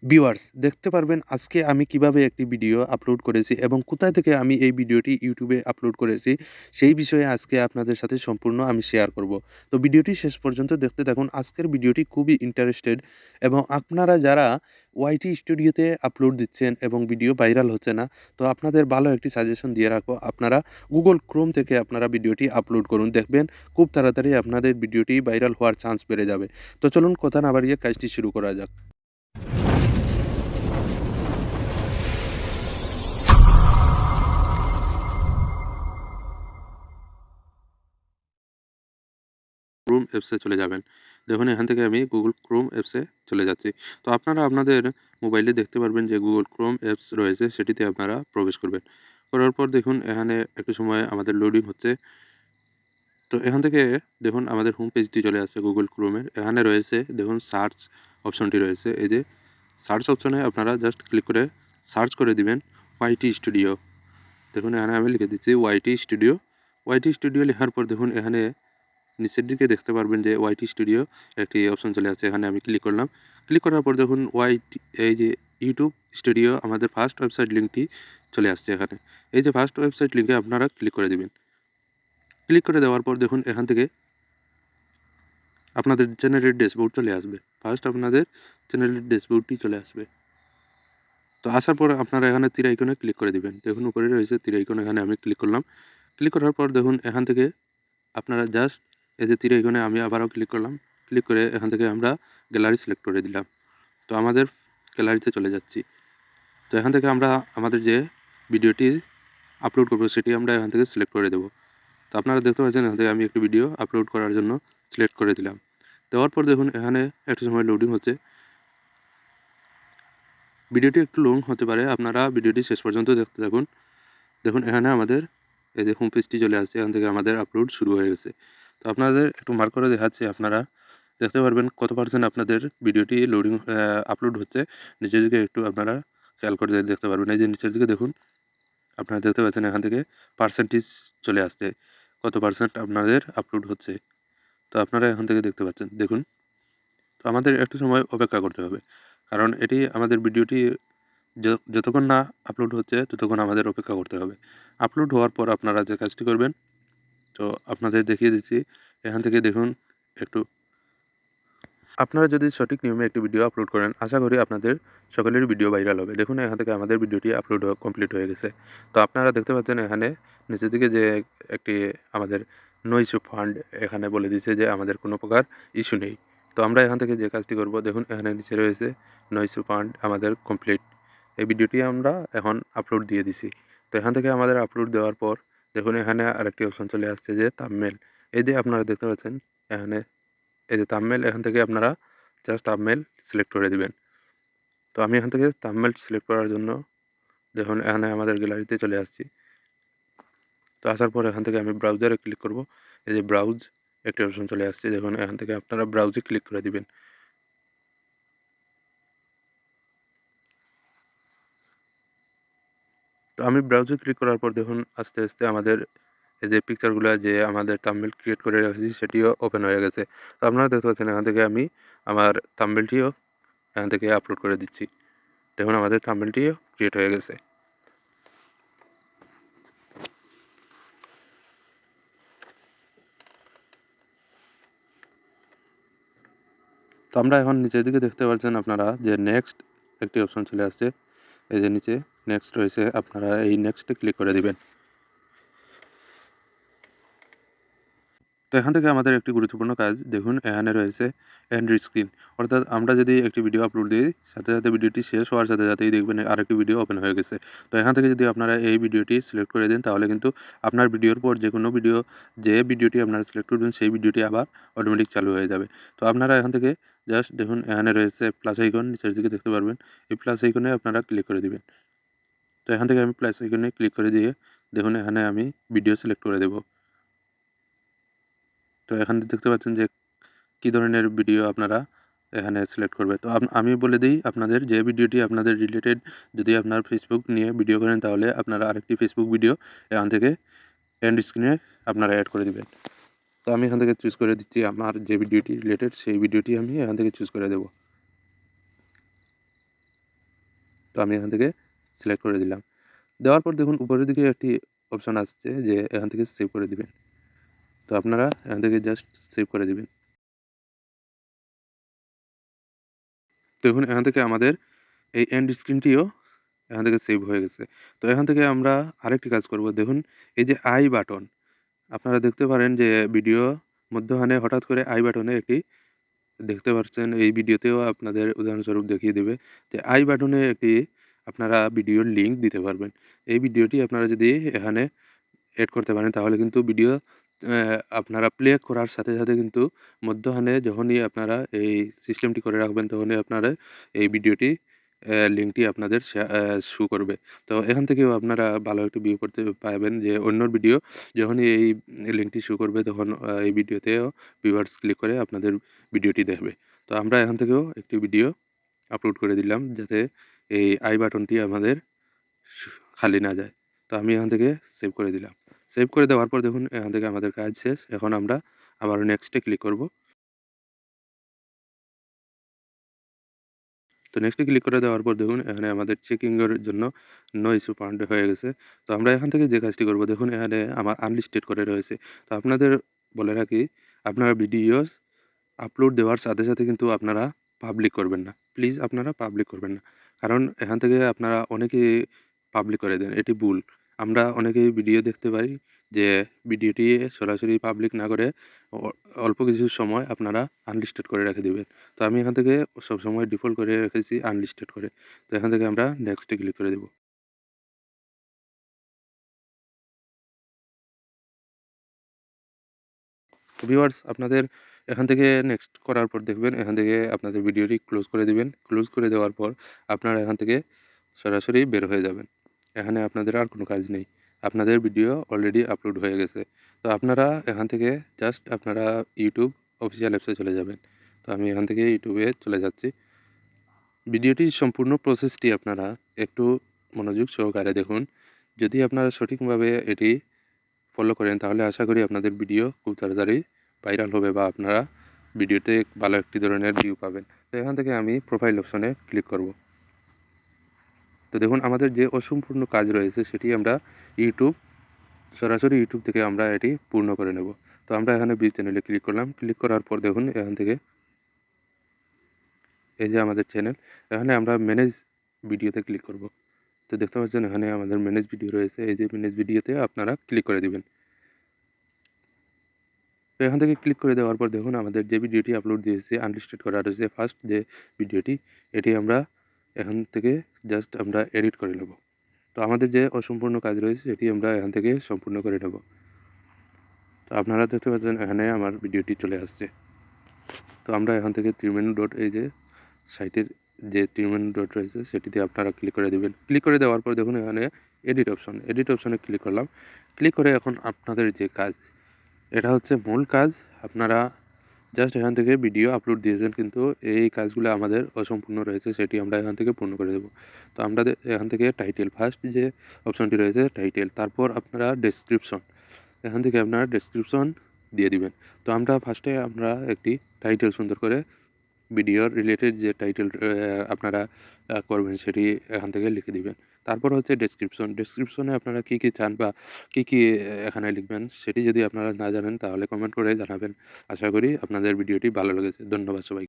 Viewers দেখতে পারবেন আজকে আমি কিভাবে একটি ভিডিও আপলোড করেছি এবং কোথায় থেকে আমি এই ভিডিওটি ইউটিউবে আপলোড করেছি সেই বিষয়ে আজকে আপনাদের সাথে সম্পূর্ণ আমি শেয়ার করব। তো ভিডিওটি শেষ পর্যন্ত দেখতে থাকুন। আজকের ভিডিওটি খুবই ইন্টারেস্টেড এবং আপনারা যারা ওয়াইটি স্টুডিওতে আপলোড দিচ্ছেন এবং ভিডিও ভাইরাল হচ্ছে না, তো আপনাদের ভালো একটি সাজেশন দিয়ে রাখবো। আপনারা গুগল ক্রোম থেকে আপনারা ভিডিওটি আপলোড করুন। দেখবেন খুব তাড়াতাড়ি আপনাদের ভিডিওটি ভাইরাল হওয়ার চান্স বেড়ে যাবে। তো চলুন কথা না বাড়িয়ে কাজটি শুরু করা যাক। ক্রোম অ্যাপসে চলে যাবেন। দেখুন এখান থেকে আমি গুগল ক্রোম অ্যাপসে চলে যাচ্ছি। তো আপনারা আপনাদের মোবাইলে দেখতে পারবেন যে গুগল ক্রোম অ্যাপস রয়েছে, সেটিতে আপনারা প্রবেশ করবেন। করার পর দেখুন এখানে একটু সময় আমাদের লোডিং হচ্ছে। তো এখান থেকে দেখুন আমাদের হোম পেজটি চলে আসছে গুগল ক্রোমের। এখানে রয়েছে দেখুন সার্চ অপশনটি রয়েছে। এই যে সার্চ অপশনে আপনারা জাস্ট ক্লিক করে সার্চ করে দিবেন ওয়াইটি স্টুডিও। দেখুন এখানে আমি লিখে দিচ্ছি ওয়াইটি স্টুডিও। ওয়াইটি স্টুডিও লেখার পর দেখুন এখানে নিচের দিকে দেখতে পারবেন যে ওয়াইটি স্টুডিও একটি অপশন চলে আসছে। এখানে আমি ক্লিক করলাম। ক্লিক করার পর দেখুন এই যে ইউটিউব স্টুডিও আমাদের ফার্স্ট ওয়েবসাইট লিঙ্কটি চলে আসছে এখানে। এই যে ফার্স্ট ওয়েবসাইট লিঙ্কে আপনারা ক্লিক করে দিবেন। ক্লিক করে দেওয়ার পর দেখুন এখান থেকে আপনাদের জেনারেট ড্যাশবোর্ড চলে আসবে। ফার্স্ট আপনাদের জেনারেট ড্যাশবোর্ডটি চলে আসবে। তো আসার পর আপনারা এখানে তীর আইকনে ক্লিক করে দিবেন। দেখুন উপরে রয়েছে তীর আইকন, এখানে আমি ক্লিক করলাম। ক্লিক করার পর দেখুন এখান থেকে আপনারা জাস্ট এই যে তীর আইকনে আমি আবারও ক্লিক করলাম। ক্লিক করে এখান থেকে আমরা গ্যালারি সিলেক্ট করে দিলাম। তো আমাদের গ্যালারিতে চলে যাচ্ছি। তো এখান থেকে আমরা আমাদের যে ভিডিওটি আপলোড করব সেটি আমরা এখান থেকে সিলেক্ট করে দেব। তো আপনারা দেখতে পাচ্ছেন এখান থেকে আমি একটি ভিডিও আপলোড করার জন্য সিলেক্ট করে দিলাম। দেওয়ার পর দেখুন এখানে একটু সময় লোডিং হচ্ছে। ভিডিওটি একটু লং হতে পারে, আপনারা ভিডিওটি শেষ পর্যন্ত দেখতে থাকুন। দেখুন এখানে আমাদের এই যে হোম পেজটি চলে আসছে, এখান থেকে আমাদের আপলোড শুরু হয়ে গেছে। তো আপনাদের একটু মার্ক করে দেখাচ্ছে, আপনারা দেখতে পারবেন কত পার্সেন্ট আপনাদের ভিডিওটি লোডিং আপলোড হচ্ছে। নিচের দিকে একটু আপনারা খেয়াল করে দেখতে পারবেন। এই যে নিচের দিকে দেখুন, আপনারা দেখতে পাচ্ছেন এখান থেকে পার্সেন্টেজ চলে আসছে, কত পার্সেন্ট আপনাদের আপলোড হচ্ছে। তো আপনারা এখান থেকে দেখতে পাচ্ছেন দেখুন। তো আমাদের একটু সময় অপেক্ষা করতে হবে, কারণ এটি আমাদের ভিডিওটি যতক্ষণ না আপলোড হচ্ছে ততক্ষণ আমাদের অপেক্ষা করতে হবে। আপলোড হওয়ার পর আপনারা যে কাজটি করবেন, তো আপনাদের দেখিয়ে দিচ্ছি। এখান থেকে দেখুন একটু, আপনারা যদি সঠিক নিয়মে একটি ভিডিও আপলোড করেন, আশা করি আপনাদের সকলেরই ভিডিও ভাইরাল হবে। দেখুন এখান থেকে আমাদের ভিডিওটি আপলোড কমপ্লিট হয়ে গেছে। তো আপনারা দেখতে পাচ্ছেন এখানে নিচের দিকে যে একটি আমাদের নো ইস্যু ফান্ড এখানে বলে দিয়েছে যে আমাদের কোনো প্রকার ইস্যু নেই। তো আমরা এখান থেকে যে কাজটি করব, দেখুন এখানে নিচে রয়েছে নো ইস্যু ফান্ড আমাদের কমপ্লিট। এই ভিডিওটি আমরা এখন আপলোড দিয়ে দিছি। তো এখান থেকে আমাদের আপলোড দেওয়ার পর দেখুন এখানে আরেকটি অপশন চলে আসছে যে থাম্বনেল। এই যে আপনারা দেখতে পাচ্ছেন এখানে এই যে থাম্বনেল, এখান থেকে আপনারা জাস্ট থাম্বনেল সিলেক্ট করে দিবেন। তো আমি এখান থেকে থাম্বনেল সিলেক্ট করার জন্য দেখুন এখানে আমাদের গ্যালারিতে চলে আসছি। তো আসার পর এখান থেকে আমি ব্রাউজারে ক্লিক করব। এই যে ব্রাউজ একটি অপশন চলে আসছে, দেখুন এখান থেকে আপনারা ব্রাউজে ক্লিক করে দিবেন। তো আমি ব্রাউজে ক্লিক করার পর দেখুন আস্তে আস্তে আমাদের এই যে পিকচারগুলো যে আমাদের থাম্বনেল ক্রিয়েট করে রেখেছি সেটিও ওপেন হয়ে গেছে। তো আপনারা দেখতে পাচ্ছেন এখান থেকে আমি আমার থাম্বনেলটিও এখান থেকে আপলোড করে দিচ্ছি। দেখুন আমাদের থাম্বনেলটিও ক্রিয়েট হয়ে গেছে। তো আমরা এখন নিচের দিকে দেখতে পাচ্ছেন আপনারা যে নেক্সট একটি অপশন চলে আসছে। এই যে নিচে নেক্সট রয়েছে, আপনারা এই নেক্সটে ক্লিক করে দিবেন। তো এখান থেকে আমাদের একটি গুরুত্বপূর্ণ কাজ দেখুন এখানে রয়েছে এন্ড স্ক্রিন। অর্থাৎ আমরা যদি একটি ভিডিও আপলোড দিই, সাথে সাথে ভিডিওটি শেষ হওয়ার সাথে সাথেই দেখবেন আরেকটি ভিডিও ওপেন হয়ে গেছে। তো এখান থেকে যদি আপনারা এই ভিডিওটি সিলেক্ট করে দেন, তাহলে কিন্তু আপনার ভিডিওর পর যে কোনো ভিডিও, যে ভিডিওটি আপনারা সিলেক্ট করবেন সেই ভিডিওটি আবার অটোমেটিক চালু হয়ে যাবে। তো আপনারা এখান থেকে জাস্ট দেখুন এখানে রয়েছে প্লাস আইকন, নিচের দিকে দেখতে পারবেন। এই প্লাস আইকনে আপনারা ক্লিক করে দিবেন। তো এখান থেকে আমি প্লাস আইকনে ক্লিক করে দিয়ে দেখুন এখানে আমি ভিডিও সিলেক্ট করে দেব। তো এখানে দেখতে পাচ্ছেন যে কী ধরনের ভিডিও আপনারা এখানে সিলেক্ট করবে। তো আমি বলে দিই আপনাদের, যে ভিডিওটি আপনাদের রিলেটেড, যদি আপনার ফেসবুক নিয়ে ভিডিও করেন তাহলে আপনারা আরেকটি ফেসবুক ভিডিও এখান থেকে এন্ড স্ক্রিনে আপনারা অ্যাড করে দিবেন। তো আমি এখান থেকে চুজ করে দিচ্ছি আমার যে ভিডিওটি রিলেটেড সেই ভিডিওটি আমি এখান থেকে চুজ করে দেব। আমি এখান থেকে সিলেক্ট করে দিলাম। দেওয়ার পর দেখুন উপরের দিকে একটি অপশন আসছে যে এখান থেকে সেভ করে দিবেন। তো আপনারা এখান থেকে জাস্ট সেভ করে দিবেন। দেখুন এখান থেকে আমাদের এই এন্ড স্ক্রিনটিও এখান থেকে সেভ হয়ে গেছে। তো এখান থেকে আমরা আরেকটি কাজ করব। দেখুন এই যে আই বাটন, আপনারা দেখতে পারেন যে ভিডিও মধ্যখানে হঠাৎ করে আই বাটনে একটি দেখতে পাচ্ছেন, এই ভিডিওতেও আপনাদের উদাহরণস্বরূপ দেখিয়ে দিবে যে আই বাটনে একটি আপনারা ভিডিওর লিঙ্ক দিতে পারবেন। এই ভিডিওটি আপনারা যদি এখানে এড করতে পারেন তাহলে কিন্তু ভিডিও আপনারা প্লে করার সাথে, সাথে কিন্তু মধ্যখানে যখনই আপনারা এই সিস্টেমটি করে রাখবেন তখনই আপনারা এই ভিডিওটি লিঙ্কটি আপনাদের শো করবে। তো এখান থেকেও আপনারা ভালো একটি ভিউ করতে পারবেন যে অন্যর ভিডিও যখনই এই লিঙ্কটি শো করবে তখন এই ভিডিওতেও ভিউয়ার্স ক্লিক করে আপনাদের ভিডিওটি দেখবে। তো আমরা এখান থেকেও একটি ভিডিও আপলোড করে দিলাম যাতে এই আই বাটনটি আমাদের খালি না যায়। তো আমি এখান থেকে সেভ করে দিলাম। সেভ করে দেওয়ার পর দেখুন এখান থেকে আমাদের কাজ শেষ। এখন আমরা আবার নেক্সট এ ক্লিক করব। তো নেক্সট এ ক্লিক করে দেওয়ার পর দেখুন এখানে আমাদের চেকিং এর জন্য নো ইস্যু ফাউন্ড হয়ে গেছে। তো আমরা এখান থেকে যে কাজটি করব দেখুন এখানে আমার আনলিস্টেড করে রয়েছে। তো আপনাদের বলে রাখি, আপনারা ভিডিওস আপলোড দেওয়ার সাথে, সাথে কিন্তু আপনারা পাবলিক করবেন না। প্লিজ আপনারা পাবলিক করবেন না। কারণ এখান থেকে আপনারা অনেকেই পাবলিক করে দেন। এটি ভুল। আমরা অনেকেই ভিডিও দেখতে পারি যে ভিডিওটি সরাসরি পাবলিক না করে অ অল্প কিছু সময় আপনারা আনলিস্টেড করে রেখে দিবেন। তো আমি এখান থেকে সবসময় ডিফল্ট করে রেখেছি আনলিস্টেড করে। তো এখান থেকে আমরা নেক্সট এ ক্লিক করে দেব। তো ভিউয়ার্স আপনাদের এখান থেকে নেক্সট করার পর দেখবেন এখান থেকে আপনাদের ভিডিওটি ক্লোজ করে দিবেন। ক্লোজ করে দেওয়ার পর আপনারা এখান থেকে সরাসরি বের হয়ে যাবেন। এখানে আপনাদের আর কোনো কাজ নেই। আপনাদের ভিডিও অলরেডি আপলোড হয়ে গেছে। তো আপনারা এখান থেকে জাস্ট আপনারা YouTube অফিসিয়াল অ্যাপসে চলে যাবেন। তো আমি এখান থেকে YouTube এ চলে যাচ্ছি। ভিডিওটির সম্পূর্ণ প্রসেসটি আপনারা একটু মনোযোগ সহকারে দেখুন। যদি আপনারা সঠিকভাবে এটি ফলো করেন তাহলে আশা করি আপনাদের ভিডিও খুব তাড়াতাড়ি ভাইরাল হবে বা আপনারা ভিডিওতে ভালো একটি ধরনের ভিউ পাবেন। তো এখান থেকে আমি প্রোফাইল অপশনে ক্লিক করব। তো দেখুন আমাদের যে অসম্পূর্ণ কাজ রয়েছে সেটি আমরা ইউটিউব সরাসরি ইউটিউব থেকে আমরা এটি পূর্ণ করে নেব। তো আমরা এখানে ভিউ চ্যানেলে ক্লিক করলাম। ক্লিক করার পর দেখুন এখান থেকে এই যে আমাদের চ্যানেল, এখানে আমরা ম্যানেজ ভিডিওতে ক্লিক করব। তো দেখতে পাচ্ছেন এখানে আমাদের ম্যানেজ ভিডিও রয়েছে। এই যে ম্যানেজ ভিডিওতে আপনারা ক্লিক করে দিবেন। তো এখান থেকে ক্লিক করে দেওয়ার পর দেখুন আমাদের যে ভিডিওটি আপলোড দিয়েছি আনলিস্টেড করা রয়েছে ফার্স্ট যে ভিডিওটি, এটি আমরা এখান থেকে জাস্ট আমরা এডিট করে নেব। তো আমাদের যে অসম্পূর্ণ কাজ রয়েছে সেটি আমরা এখান থেকে সম্পূর্ণ করে নেব। তো আপনারা দেখতে পাচ্ছেন এখানে আমার ভিডিওটি চলে আসছে। তো আমরা এখান থেকে 3 মেনু ডট এই যে সাইটের যে 3 মেনু ডট রয়েছে সেটিতে আপনারা ক্লিক করে দিবেন। ক্লিক করে দেওয়ার পর দেখুন এখানে এডিট অপশন, এডিট অপশনে ক্লিক করলাম। ক্লিক করে এখন আপনাদের যে কাজ, এটা হচ্ছে মূল কাজ। আপনারা জাস্ট এখান থেকে ভিডিও আপলোড দিয়েছেন কিন্তু এই কাজগুলো আমাদের অসম্পূর্ণ রয়েছে সেটি আমরা এখান থেকে পূর্ণ করে দেব। তো আমরা এখান থেকে টাইটেল ফার্স্ট যে অপশনটি রয়েছে টাইটেল, তারপর আপনারা ডেসক্রিপশন, এখান থেকে আপনারা ডেসক্রিপশন দিয়ে দিবেন। তো আমরা ফার্স্টে আমরা একটি টাইটেল সুন্দর করে ভিডিওর রিলেটেড যে টাইটেল আপনারা করবেন সেটি এখান থেকে লিখে দিবেন। তারপর হচ্ছে ডেসক্রিপশন, ডেসক্রিপশনে আপনারা কী, কী চান বা কী, কী এখানে লিখবেন সেটি যদি আপনারা না জানেন তাহলে কমেন্ট করে জানাবেন। আশা করি আপনাদের ভিডিওটি ভালো লেগেছে। ধন্যবাদ সবাইকে।